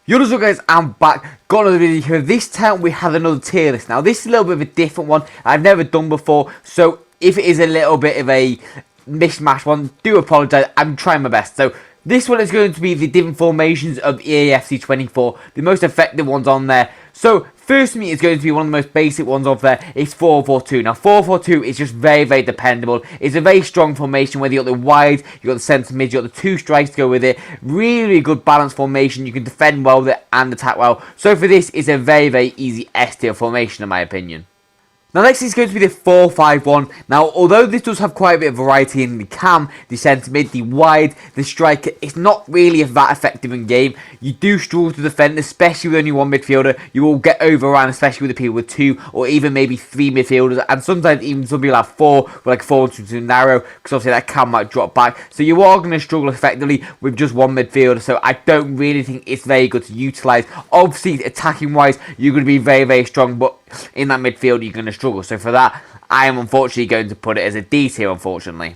Yo, what's up guys, I'm back, got another video here. This time we have another tier list. Now this is a little bit of a different one, I've never done before, so if it is a little bit of a mishmash one, do apologise, I'm trying my best. So this one is going to be the different formations of EAFC 24, the most effective ones on there. So first for me is going to be one of the most basic ones of there. It's 4-4-2. Now 4-4-2 is just very dependable. It's a very strong formation, whether you got the wide, you got the centre mid, you got the two strikes to go with it. Really good balanced formation. You can defend well with it and attack well. So for this, it's a very easy S tier formation in my opinion. Now next is going to be the 4-5-1. Now although this does have quite a bit of variety in the cam, the centre mid, the wide, the striker, it's not really that effective in game. You do struggle to defend, especially with only one midfielder. You will get overrun, especially with the people with two or even maybe three midfielders, and sometimes even some people have four, with like 4 too narrow, because obviously that cam might drop back. So you are going to struggle effectively with just one midfielder, so I don't really think it's very good to utilise. Obviously attacking wise, you're going to be very strong, but in that midfield you're going to struggle. So for that, I am unfortunately going to put it as a D tier, unfortunately.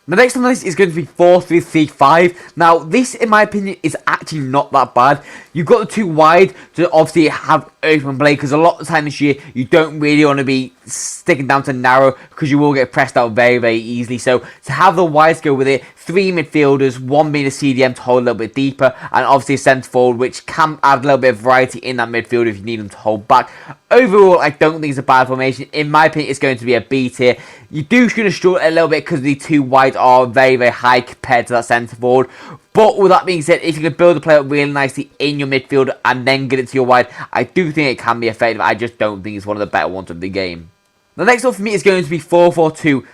The next on the list is going to be 4-3-3-5. Now, this, in my opinion, is actually not that bad. You've got the two wide to obviously have open play, because a lot of the time this year, you don't really want to be sticking down to narrow, because you will get pressed out very easily. So, to have the wides go with it, 3 midfielders, 1 being a CDM to hold a little bit deeper, and obviously a centre forward, which can add a little bit of variety in that midfield if you need them to hold back. Overall, I don't think it's a bad formation. In my opinion, it's going to be a B tier. You do going to struggle a little bit because the two wide are very high compared to that centre forward. But with that being said, if you can build the play up really nicely in your midfield and then get it to your wide, I do think it can be effective. I just don't think it's one of the better ones of the game. The next one for me is going to be 4-4-2.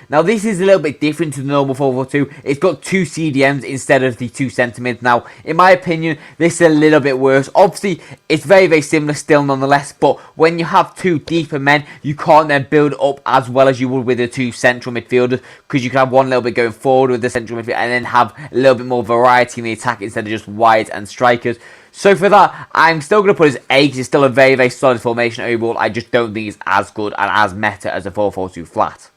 Now this is a little bit different to the normal 4-4-2. It's got 2 CDMs instead of the 2 centre mids. Now, in my opinion, this is a little bit worse. Obviously, it's very similar still nonetheless, but when you have 2 deeper men, you can't then build up as well as you would with the 2 central midfielders, because you can have one little bit going forward with the central midfield and then have a little bit more variety in the attack instead of just wides and strikers. So for that, I'm still going to put it as A, because it's still a very solid formation overall. I just don't think it's as good and as meta as a 4-4-2 flat.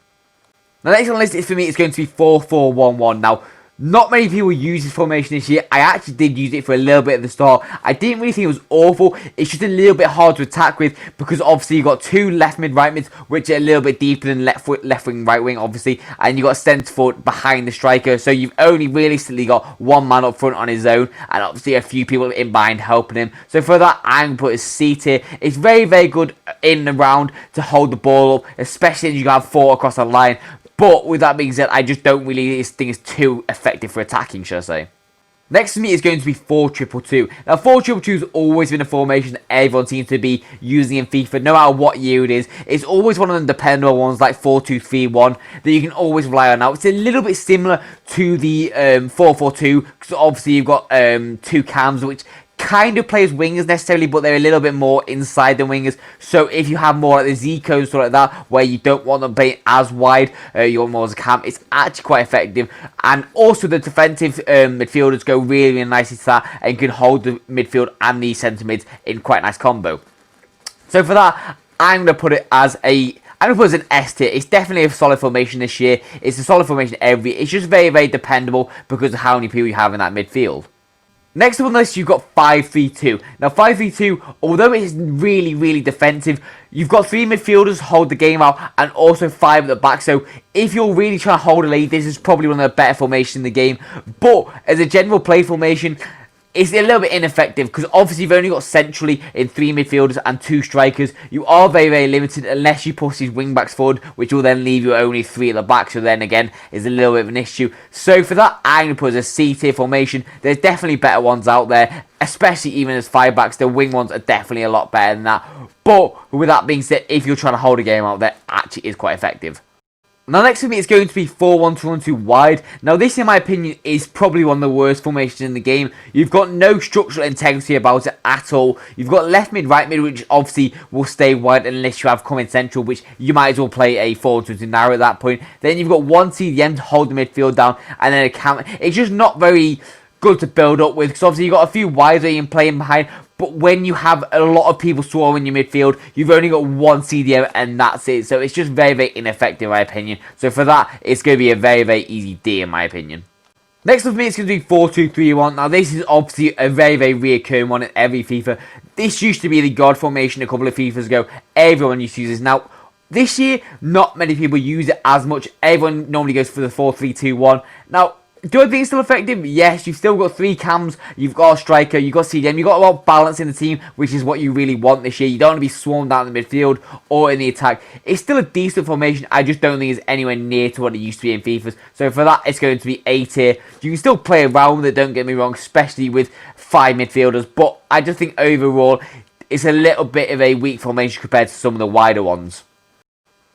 The next on the list is for me, it's going to be 4-4-1-1. Now, not many people use this formation this year. I actually did use it for a little bit at the start. I didn't really think it was awful. It's just a little bit hard to attack with, because obviously you've got 2 left mid, right mids, which are a little bit deeper than left wing, right wing, obviously. And you've got a centre forward behind the striker. So you've only realistically got one man up front on his own, and obviously a few people in behind helping him. So for that, I'm going to put it as C tier. It's very good in the round to hold the ball up, especially if you have 4 across the line. But with that being said, I just don't really think it's too effective for attacking, should I say. Next to me is going to be 4-2-2. Now 4-2-2 has always been a formation that everyone seems to be using in FIFA, no matter what year it is. It's always one of them dependable ones like 4-2-3-1 that you can always rely on. Now it's a little bit similar to the 4-4-2, because obviously you've got 2 cams, which kind of play as wingers necessarily, but they're a little bit more inside than wingers. So if you have more like the Zico and stuff like that, where you don't want them playing as wide, you want more as a cam, it's actually quite effective. And also the defensive midfielders go really nicely to that, and can hold the midfield and the centre mids in quite a nice combo. So for that, I'm going to put it as a... I'm going to put it as an S tier. It's definitely a solid formation this year. It's a solid formation every year. It's just very dependable because of how many people you have in that midfield. Next up on the list, you've got 5-3-2. Now, 5-3-2, although it's really defensive, you've got 3 midfielders to hold the game out, and also 5 at the back. So, if you're really trying to hold a lead, this is probably one of the better formations in the game. But, as a general play formation, it's a little bit ineffective, because obviously you've only got centrally in 3 midfielders and 2 strikers. You are very limited unless you push these wing backs forward, which will then leave you only 3 at the back. So then again, is a little bit of an issue. So for that, I'm going to put it as a C tier formation. There's definitely better ones out there, especially even as 5 backs. The wing ones are definitely a lot better than that. But with that being said, if you're trying to hold a game out, that actually is quite effective. Now next for me is going to be 4-1-2-1-2 wide. Now this, in my opinion, is probably one of the worst formations in the game. You've got no structural integrity about it at all. You've got left mid, right mid, which obviously will stay wide unless you have come in central, which you might as well play a 4-2-2 narrow at that point. Then you've got 1 CDM to hold the midfield down, and then a counter. It's just not very good to build up with, because obviously you've got a few wides that you can play in behind. But when you have a lot of people swarming your midfield, you've only got 1 CDM and that's it. So it's just very ineffective in my opinion. So for that, it's going to be a very easy D in my opinion. Next up for me, it's going to be 4-2-3-1. Now, this is obviously a very, very reoccurring one in every FIFA. This used to be the God formation a couple of FIFAs ago. Everyone used to use this. Now, this year, not many people use it as much. Everyone normally goes for the 4-3-2-1. Now, do I think it's still effective? Yes, you've still got 3 cams, you've got a striker, you've got CDM, you've got a lot of balance in the team, which is what you really want this year. You don't want to be swarmed down in the midfield or in the attack. It's still a decent formation, I just don't think it's anywhere near to what it used to be in FIFAs. So for that, it's going to be A tier. You can still play around with it, don't get me wrong, especially with 5 midfielders, but I just think overall, it's a little bit of a weak formation compared to some of the wider ones.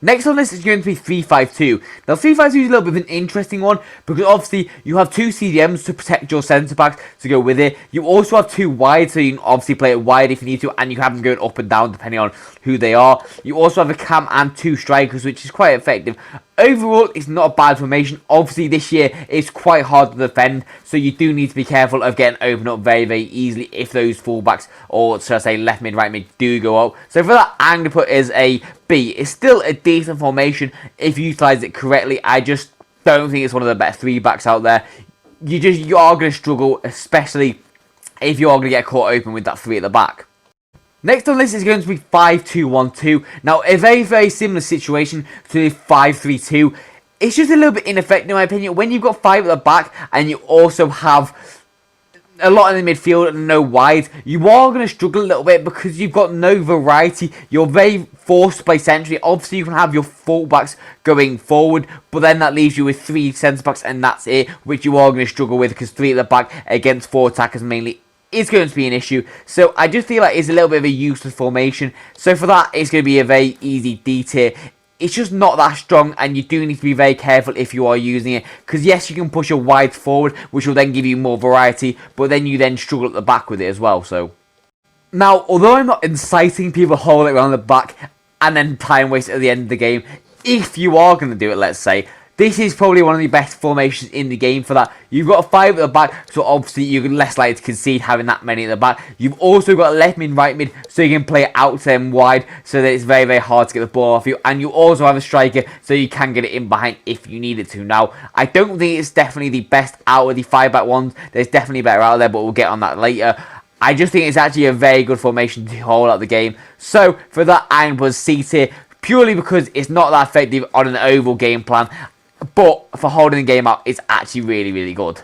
Next on this is going to be 3-5-2. Now 3-5-2 is a little bit of an interesting one because obviously you have 2 CDMs to protect your centre backs to go with it. You also have 2 wide, so you can obviously play it wide if you need to, and you have them going up and down depending on who they are. You also have a cam and 2 strikers, which is quite effective. Overall, it's not a bad formation. Obviously, this year, it's quite hard to defend, so you do need to be careful of getting opened up very, very easily if those fullbacks, or should I say left mid, right mid, do go up. So for that, I'm going to put as a B. It's still a decent formation if you utilise it correctly. I just don't think it's one of the better 3-backs out there. You are going to struggle, especially if you are going to get caught open with that 3 at the back. Next on this is going to be 5-2-1-2. Now, a very, very similar situation to the 5-3-2. It's just a little bit ineffective, in my opinion. When you've got 5 at the back and you also have a lot in the midfield and no wide, you are going to struggle a little bit because you've got no variety. You're very forced to play centrally. Obviously, you can have your fullbacks going forward, but then that leaves you with 3 centre-backs and that's it, which you are going to struggle with because 3 at the back against 4 attackers mainly is going to be an issue. So I just feel like it's a little bit of a useless formation. So for that, it's going to be a very easy D tier. It's just not that strong, and you do need to be very careful if you are using it. Because yes, you can push a wide forward, which will then give you more variety, but then you then struggle at the back with it as well. So now, although I'm not inciting people to hold it around the back and then time waste at the end of the game, if you are going to do it, let's say, this is probably one of the best formations in the game for that. You've got 5 at the back, so obviously you're less likely to concede having that many at the back. You've also got left mid, right mid, so you can play it out to them wide, so that it's very, very hard to get the ball off you. And you also have a striker, so you can get it in behind if you need it to. Now, I don't think it's definitely the best out of the 5-back ones. There's definitely better out there, but we'll get on that later. I just think it's actually a very good formation to hold out the game. So, for that, I'm was C tier, purely because it's not that effective on an overall game plan. But for holding the game out, it's actually really, really good.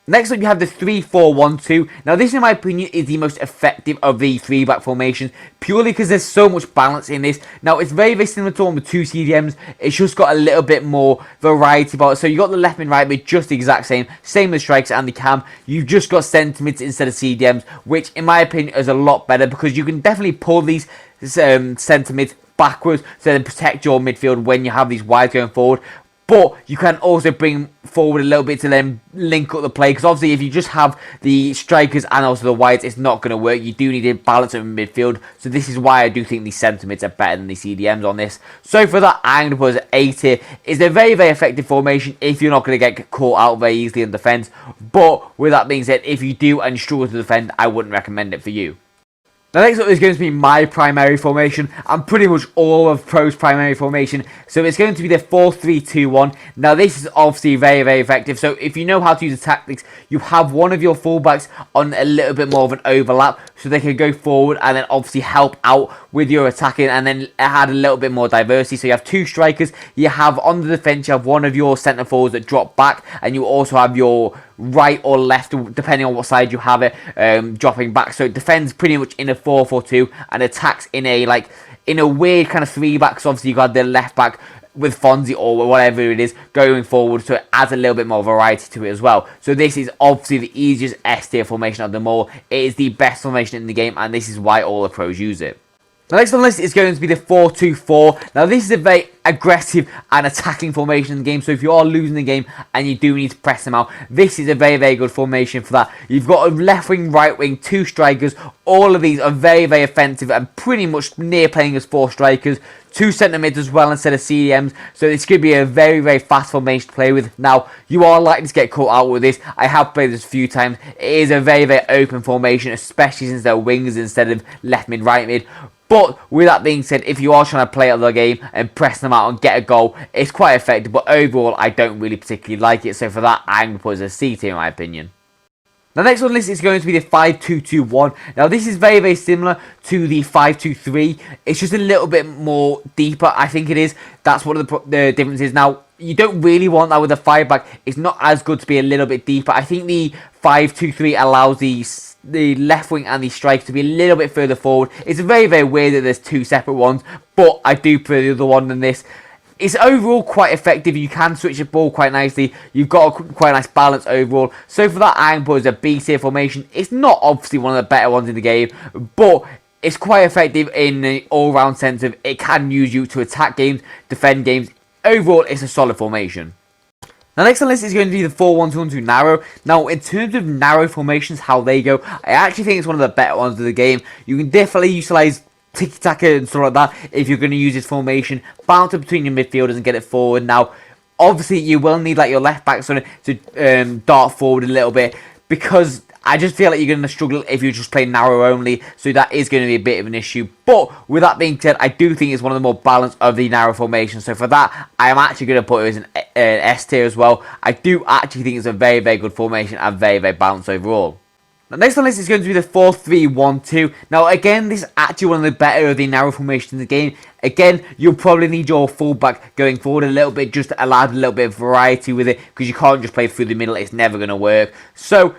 Next up, you have the 3-4-1-2. Now, this, in my opinion, is the most effective of the 3-back formations, purely because there's so much balance in this. Now, it's very, very similar to one with 2 CDMs. It's just got a little bit more variety about it. So, you got the left mid, right mid, just the exact same. Same with strikers and the cam. You've just got centre mids instead of CDMs, which, in my opinion, is a lot better because you can definitely pull these centre mids backwards to then protect your midfield when you have these wides going forward. But you can also bring forward a little bit to then link up the play. Because obviously if you just have the strikers and also the wides, it's not going to work. You do need a balance in midfield. So this is why I do think the centre mids are better than the CDMs on this. So for that, I'm going to put it as A tier. It's a very, very effective formation if you're not going to get caught out very easily in defence. But with that being said, if you do and struggle to defend, I wouldn't recommend it for you. Now next up is going to be my primary formation, and pretty much all of Pro's primary formation. So it's going to be the 4-3-2-1. Now this is obviously very, very effective. So if you know how to use the tactics, you have one of your fullbacks on a little bit more of an overlap, so they can go forward and then obviously help out with your attacking, and then add a little bit more diversity. So you have 2 strikers, you have on the defence, you have one of your centre forwards that drop back, and you also have your right or left, depending on what side you have it, dropping back. So it defends pretty much in a 4-4-2 and attacks in a weird kind of 3-back. So obviously you got the left back with Fonzie or whatever it is going forward, so it adds a little bit more variety to it as well. So this is obviously the easiest S tier formation of them all. It is the best formation in the game, and this is why all the pros use it. The next on the list is going to be the 4-2-4. Now this is a very aggressive and attacking formation in the game, so if you are losing the game and you do need to press them out, this is a very, very good formation for that. You've got a left wing, right wing, 2 strikers. All of these are very, very offensive and pretty much near playing as 4 strikers. 2 centre mids as well instead of CDMs, so this could be a very, very fast formation to play with. Now, you are likely to get caught out with this. I have played this a few times. It is a very, very open formation, especially since they're wings instead of left mid, right mid. But with that being said, if you are trying to play out the game and press them out and get a goal, it's quite effective. But overall, I don't really particularly like it. So for that, I'm going to put it as a C tier in my opinion. The next on the list is going to be the 5-2-2-1. Now, this is very, very similar to the 5-2-3. It's just a little bit more deeper, I think it is. That's what the difference is. Now, you don't really want that with a 5-back. It's not as good to be a little bit deeper. I think the 5-2-3 allows the left wing and the striker to be a little bit further forward. It's very, very weird that there's two separate ones, but I do prefer the other one than this. It's overall quite effective. You can switch the ball quite nicely. You've got quite a nice balance overall. So for that, I'm put as a B tier formation. It's not obviously one of the better ones in the game, but it's quite effective in the all-round sense of it can use you to attack games, defend games. Overall, it's a solid formation. Now, next on the list is going to be the 4-1-2-1-2 narrow. Now, in terms of narrow formations, how they go, I actually think it's one of the better ones of the game. You can definitely utilize tiki-taka and stuff like that if you're going to use this formation. Bounce it between your midfielders and get it forward. Now, obviously, you will need like your left back to dart forward a little bit, because I just feel like you're going to struggle if you just play narrow only, so that is going to be a bit of an issue. But with that being said, I do think it's one of the more balanced of the narrow formations. So for that, I am actually going to put it as an S tier as well. I do actually think it's a very, very good formation and very, very balanced overall. The next on the list is going to be the 4-3-1-2. Now, again, this is actually one of the better of the narrow formations in the game. Again, you'll probably need your fullback going forward a little bit, just to allow a little bit of variety with it, because you can't just play through the middle. It's never going to work. So,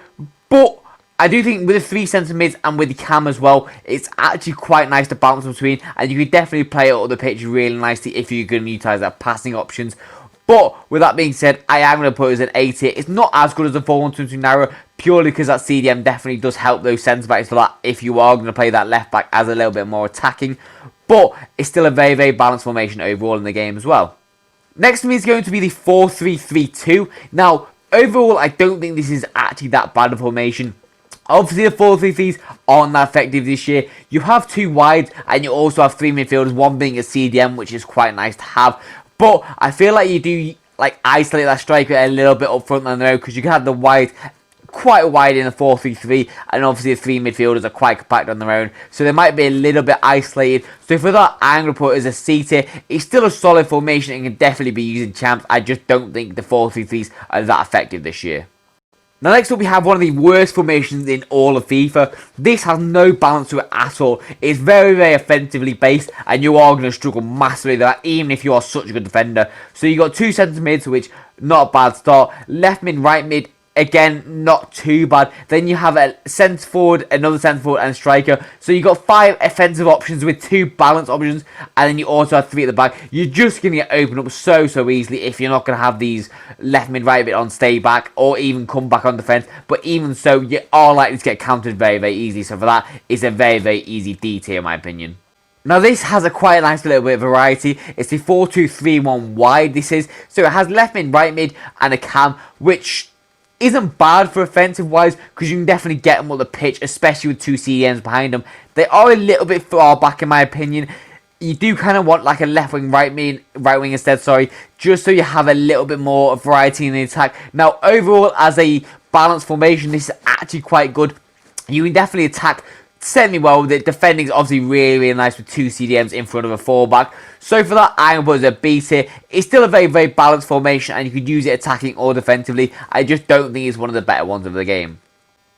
but I do think with the 3 centre mids and with the cam as well, it's actually quite nice to bounce between, and you can definitely play it up the pitch really nicely if you're going to utilise that passing options. But with that being said, I am going to put it as an A tier. It's not as good as the 4-1-2-2 narrow, purely because that CDM definitely does help those centre backs for that if you are going to play that left back as a little bit more attacking. But it's still a very, very balanced formation overall in the game as well. Next to me is going to be the 4-3-3-2. Now, overall, I don't think this is actually that bad of a formation. Obviously, the 4-3-3s aren't that effective this year. You have 2 wides, and you also have 3 midfielders, one being a CDM, which is quite nice to have. But I feel like you do isolate that striker a little bit up front on the road, because you can have the wide, quite wide in a 4-3-3, and obviously the 3 midfielders are quite compact on their own, so they might be a little bit isolated. So for that, I'm going to put it as a C tier. It's still a solid formation and can definitely be used in champs. I just don't think the 4-3-3s are that effective this year. Now, next up, we have one of the worst formations in all of FIFA. This has no balance to it at all. It's very, very offensively based, and you are going to struggle massively with that, even if you are such a good defender. So you got 2 centre mids, which not a bad start. Left mid, right mid, again, not too bad. Then you have a centre forward, another centre forward, and a striker. So you got 5 offensive options with 2 balance options, and then you also have 3 at the back. You're just going to get opened up so easily if you're not going to have these left mid, right mid on stay back, or even come back on defence. But even so, you are likely to get countered very, very easily. So for that, it's a very, very easy D tier in my opinion. Now, this has a quite nice little bit of variety. It's the 4-2-3-1 wide, this is. So it has left mid, right mid, and a cam, which isn't bad for offensive wise, because you can definitely get them on the pitch, especially with 2 CDMs behind them. They are a little bit far back in my opinion. You do kind of want like a left wing, right wing instead, just so you have a little bit more variety in the attack. Now, overall, as a balanced formation, this is actually quite good. You can definitely attack semi-well with it. Defending is obviously really, really nice with 2 CDMs in front of a fullback. So for that, I'm going to put it as a B tier. It's still a very, very balanced formation, and you could use it attacking or defensively. I just don't think it's one of the better ones of the game.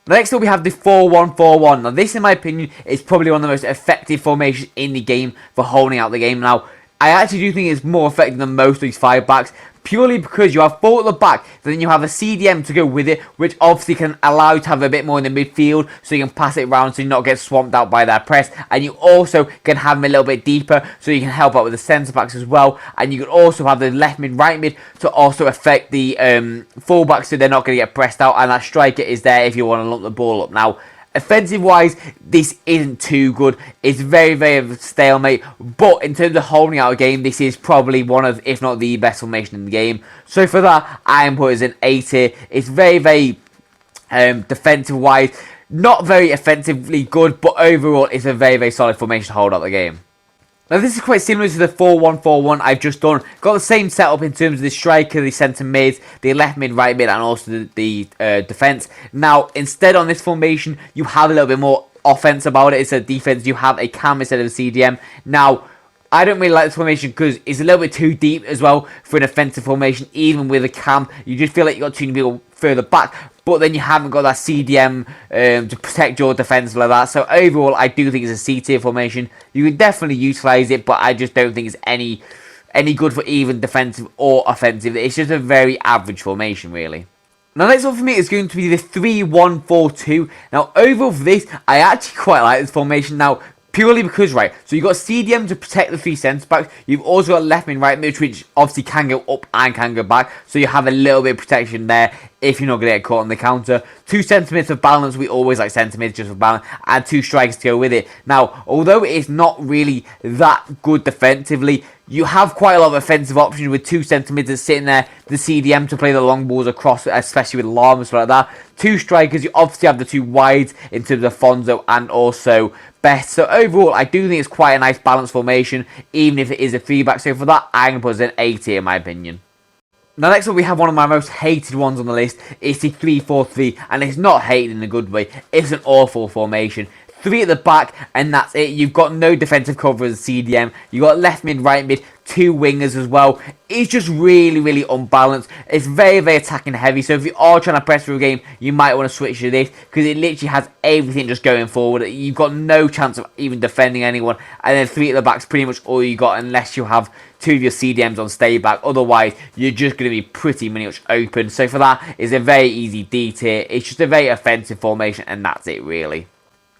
Next up, we have the 4-1-4-1. Now, this, in my opinion, is probably one of the most effective formations in the game for holding out the game. Now, I actually do think it's more effective than most of these 5 backs, purely because you have 4 at the back, then you have a CDM to go with it, which obviously can allow you to have a bit more in the midfield, so you can pass it around so you not get swamped out by that press, and you also can have them a little bit deeper, so you can help out with the centre backs as well, and you can also have the left mid, right mid to also affect the full backs, so they're not going to get pressed out, and that striker is there if you want to lump the ball up. Now, offensive wise, this isn't too good. It's very, very stalemate. But in terms of holding out a game, this is probably one of, if not the best formation in the game. So for that, I am putting it as an A tier. It's very, very defensive wise. Not very offensively good, but overall, it's a very, very solid formation to hold out the game. Now, this is quite similar to the 4-1-4-1 I've just done. Got the same setup in terms of the striker, the centre mids, the left mid, right mid, and also the defence. Now, instead on this formation, you have a little bit more offense about it instead of defense. You have a cam instead of a CDM. Now, I don't really like this formation because it's a little bit too deep as well for an offensive formation. Even with a cam, you just feel like you got too many people further back, but then you haven't got that CDM to protect your defense like that. So overall, I do think it's a C tier formation. You can definitely utilize it, but I just don't think it's any good for even defensive or offensive. It's just a very average formation, really. Now, next one for me is going to be the 3-1-4-2. Now, overall for this, I actually quite like this formation. Now, purely because, right, so you've got CDM to protect the 3 centre-backs. You've also got left mid, right mid, which obviously can go up and can go back. So you have a little bit of protection there if you're not going to get caught on the counter. 2 centre-mids for balance. We always like centre-mids just for balance. And 2 strikers to go with it. Now, although it's not really that good defensively, you have quite a lot of offensive options with 2 centre-mids that's sitting there. The CDM to play the long balls across, especially with Lam and stuff like that. 2 strikers, you obviously have the 2 wides in terms of Fonzo and also Best. So overall, I do think it's quite a nice balanced formation, even if it is a 3-back. So for that, I'm going to put it an A tier in my opinion. Now, next up, we have one of my most hated ones on the list. It's the 3-4-3, and it's not hated in a good way. It's an awful formation. 3 at the back, and that's it. You've got no defensive cover as a CDM. You've got left mid, right mid, 2 wingers as well. It's just really, really unbalanced. It's very, very attacking heavy. So if you are trying to press through a game, you might want to switch to this because it literally has everything just going forward. You've got no chance of even defending anyone. And then 3 at the back is pretty much all you got unless you have 2 of your CDMs on stay back. Otherwise, you're just going to be pretty much open. So for that, it's a very easy D tier. It's just a very offensive formation, and that's it really.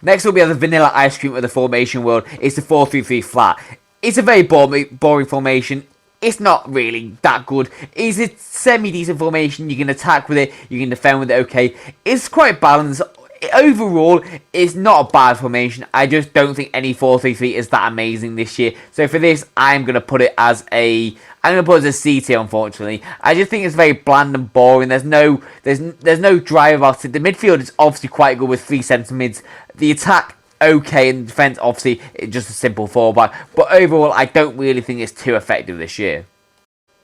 Next up, we have the vanilla ice cream of the formation world. It's the 4-3-3 flat. It's a very boring formation. It's not really that good. It's a semi-decent formation. You can attack with it. You can defend with it okay. It's quite balanced. Overall, it's not a bad formation. I just don't think any 4-3-3 is that amazing this year. So for this, I'm going to put it as a C tier, unfortunately. I just think it's very bland and boring. There's no drive about it. The midfield is obviously quite good with 3 centre mids. The attack, okay, and the defence, obviously, it's just a simple 4-back. But overall, I don't really think it's too effective this year.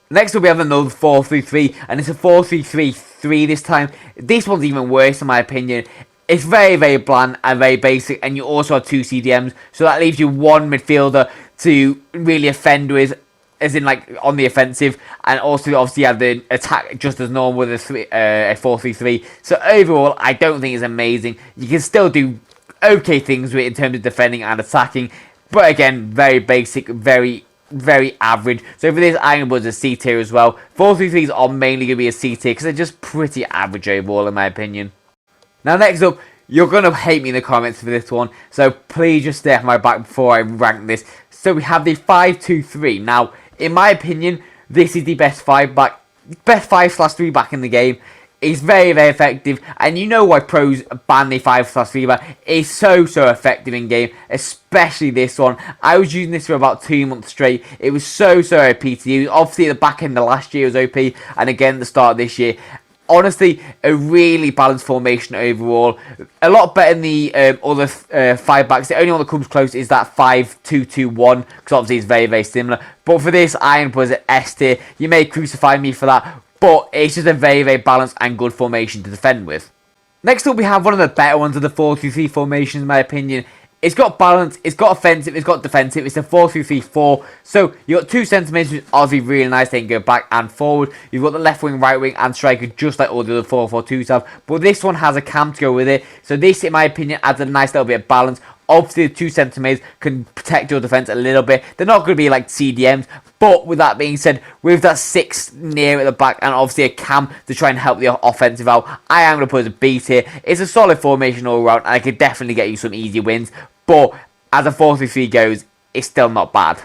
Next up, we have another 4-3-3, and it's a 4-3-3-3 this time. This one's even worse, in my opinion. It's very, very bland and very basic, and you also have 2 CDMs, so that leaves you 1 midfielder to really offend with, as in like on the offensive, and also obviously you have the attack just as normal with a 4-3-3. So overall, I don't think it's amazing. You can still do okay things with it in terms of defending and attacking, but again, very basic, very average. So for this, I'm going to put it as a C tier as well. 4-3-3s are mainly going to be a C tier because they're just pretty average overall, in my opinion. Now, next up, you're going to hate me in the comments for this one, so please just stay off my back before I rank this. So we have the 5-2-3. Now, in my opinion, this is the best 5-back, best 5/3 back in the game. It's very, very effective, and you know why pros ban the 5/3 back. It's so effective in game, especially this one. I was using this for about 2 months straight. It was so OP to use. Obviously, at the back end of last year was OP, and again at the start of this year. Honestly, a really balanced formation overall. A lot better than the other 5-backs. The only one that comes close is that 5-2-2-1, because obviously it's very, very similar. But for this, I am put it S tier. You may crucify me for that, but it's just a very, very balanced and good formation to defend with. Next up, we have one of the better ones of the 4-3-3 formations, in my opinion. It's got balance, it's got offensive, it's got defensive. It's a 4-3-3-4. So you've got 2 centre mids, which is obviously really nice. They can go back and forward. You've got the left wing, right wing, and striker, just like all the other 4-4-2s have. But this one has a cam to go with it. So this, in my opinion, adds a nice little bit of balance. Obviously, the 2 centre mids can protect your defence a little bit. They're not going to be like CDMs. But with that being said, with that 6 near at the back and obviously a cam to try and help the offensive out, I am going to put it as a B tier. It's a solid formation all around, and I could definitely get you some easy wins. But as a 4-3-3 goes, it's still not bad.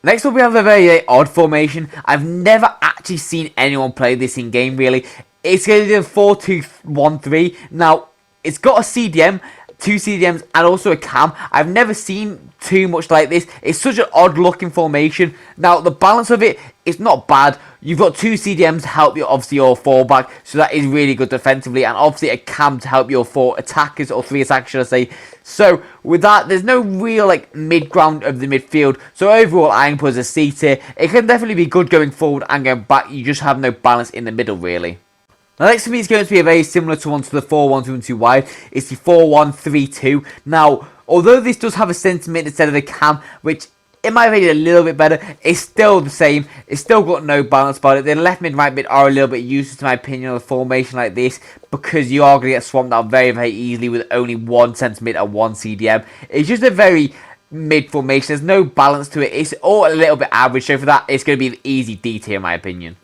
Next up, we have a very odd formation. I've never actually seen anyone play this in game, really. It's going to be a 4-2-1-3. Now, it's got a CDM, 2 CDMs, and also a cam. I've never seen too much like this. It's such an odd looking formation. Now, the balance of it is not bad. You've got 2 CDMs to help you, obviously, your 4-back, so that is really good defensively, and obviously a cam to help your 4 attackers, or 3 attackers, should I say. So, with that, there's no real, like, mid-ground of the midfield. So, overall, I can put it as a C tier. It can definitely be good going forward and going back. You just have no balance in the middle, really. Now, next for me is going to be a very similar to the 4-1-2-1-2 wide. It's the 4-1-3-2. Now, although this does have a centre mid instead of a cam, which in my opinion, a little bit better. It's still the same. It's still got no balance about it. The left mid, right mid are a little bit useless, to my opinion, on a formation like this, because you are going to get swamped out very, very easily with only one centre mid and one CDM. It's just a very mid formation. There's no balance to it. It's all a little bit average. So for that, it's going to be an easy D tier, in my opinion.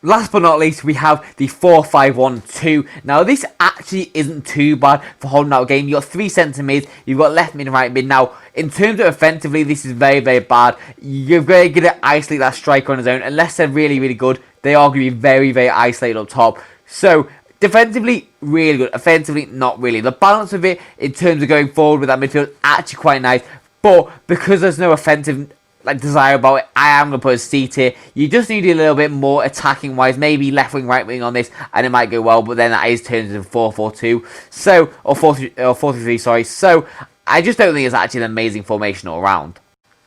Last but not least, we have the 4-5-1-2. Now, this actually isn't too bad for holding out a game. You've got 3 centre mids, you've got left mid and right mid. Now, in terms of offensively, this is very, very bad. You're very good to isolate that striker on his own. Unless they're really, really good, they are going to be very, very isolated up top. So, defensively, really good. Offensively, not really. The balance of it, in terms of going forward with that midfield, actually quite nice. But, because there's no offensive desire about it, I am going to put a C tier. You just need a little bit more attacking wise, maybe left wing, right wing on this, and it might go well, but then that is turned into 4-4-2, so, or 4-3-3, sorry, so, I just don't think it's actually an amazing formation all around.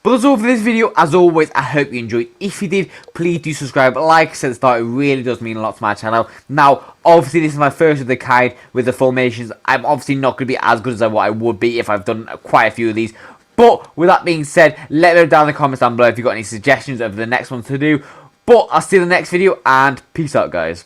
But that's all for this video. As always, I hope you enjoyed. If you did, please do subscribe. Like I said at the start, it really does mean a lot to my channel. Now, obviously, this is my first of the kind with the formations. I'm obviously not going to be as good as what I would be if I've done quite a few of these. But with that being said, let me know down in the comments down below if you've got any suggestions of the next one to do. But I'll see you in the next video, and peace out, guys.